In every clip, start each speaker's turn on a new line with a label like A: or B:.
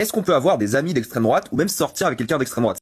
A: Est-ce qu'on peut avoir des amis d'extrême droite ou même sortir avec quelqu'un d'extrême droite?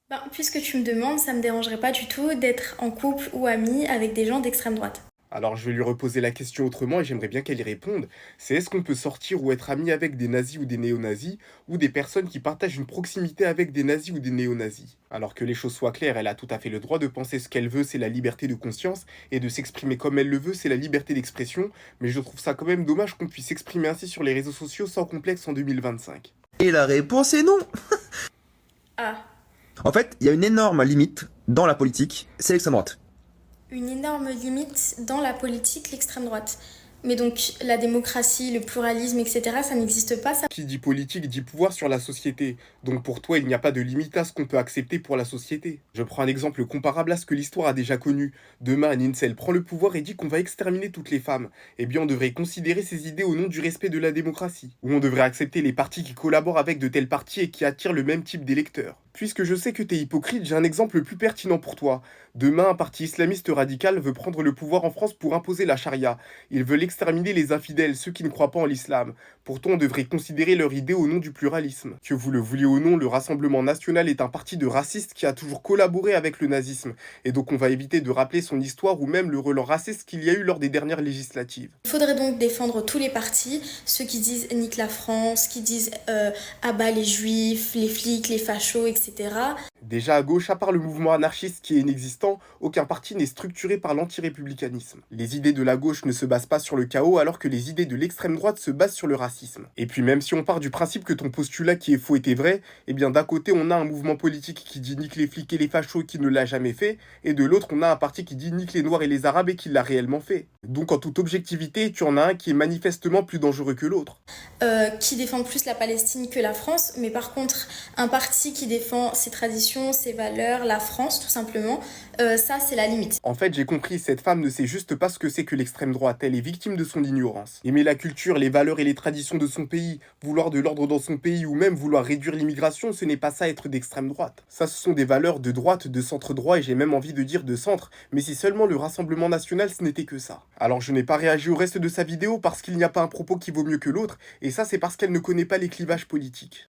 B: Ben, puisque tu me demandes, ça me dérangerait pas du tout d'être en couple ou ami avec des gens d'extrême droite.
C: Alors je vais lui reposer la question autrement et j'aimerais bien qu'elle y réponde. C'est est-ce qu'on peut sortir ou être ami avec des nazis ou des néo-nazis ou des personnes qui partagent une proximité avec des nazis ou des néo-nazis? Alors que les choses soient claires, elle a tout à fait le droit de penser ce qu'elle veut, c'est la liberté de conscience, et de s'exprimer comme elle le veut, c'est la liberté d'expression, mais je trouve ça quand même dommage qu'on puisse s'exprimer ainsi sur les réseaux sociaux sans complexe en 2025.
A: Et la réponse est non.
B: Ah,
A: En fait, il y a une énorme limite dans la politique, c'est l'extrême droite.
B: une énorme limite dans la politique, l'extrême droite. Mais donc la démocratie, le pluralisme, etc., ça n'existe pas, ça.
C: Qui dit politique dit pouvoir sur la société. Donc pour toi, il n'y a pas de limite à ce qu'on peut accepter pour la société. Je prends un exemple comparable à ce que l'histoire a déjà connu. Demain, un incel prend le pouvoir et dit qu'on va exterminer toutes les femmes. Eh bien, on devrait considérer ces idées au nom du respect de la démocratie. Ou on devrait accepter les partis qui collaborent avec de tels partis et qui attirent le même type d'électeurs. Puisque je sais que t'es hypocrite, j'ai un exemple plus pertinent pour toi. Demain, un parti islamiste radical veut prendre le pouvoir en France pour imposer la charia. Ils veulent exterminer les infidèles, ceux qui ne croient pas en l'islam. Pourtant, on devrait considérer leur idée au nom du pluralisme. Que vous le vouliez ou non, le Rassemblement National est un parti de racistes qui a toujours collaboré avec le nazisme. Et donc on va éviter de rappeler son histoire ou même le relent raciste qu'il y a eu lors des dernières législatives.
B: Il faudrait donc défendre tous les partis, ceux qui disent nique la France, qui disent abat les juifs, les flics, les fachos, etc.
C: Déjà à gauche, à part le mouvement anarchiste qui est inexistant, aucun parti n'est structuré par l'antirépublicanisme. Les idées de la gauche ne se basent pas sur le chaos alors que les idées de l'extrême droite se basent sur le racisme. Et puis même si on part du principe que ton postulat qui est faux était vrai, eh bien d'un côté on a un mouvement politique qui dit nique les flics et les fachos qui ne l'a jamais fait, et de l'autre on a un parti qui dit nique les noirs et les arabes et qui l'a réellement fait. Donc en toute objectivité, tu en as un qui est manifestement plus dangereux que l'autre.
B: Qui défendent plus la Palestine que la France, mais par contre, un parti qui défend ses traditions, ses valeurs, la France tout simplement, ça c'est la limite.
C: En fait, j'ai compris, cette femme ne sait juste pas ce que c'est que l'extrême droite, elle est victime de son ignorance. Aimer la culture, les valeurs et les traditions de son pays, vouloir de l'ordre dans son pays ou même vouloir réduire l'immigration, ce n'est pas ça être d'extrême droite. Ça, ce sont des valeurs de droite, de centre droit et j'ai même envie de dire de centre, mais si seulement le Rassemblement National ce n'était que ça. Alors je n'ai pas réagi au reste de sa vidéo parce qu'il n'y a pas un propos qui vaut mieux que l'autre, et ça c'est parce qu'elle ne connaît pas les clivages politiques.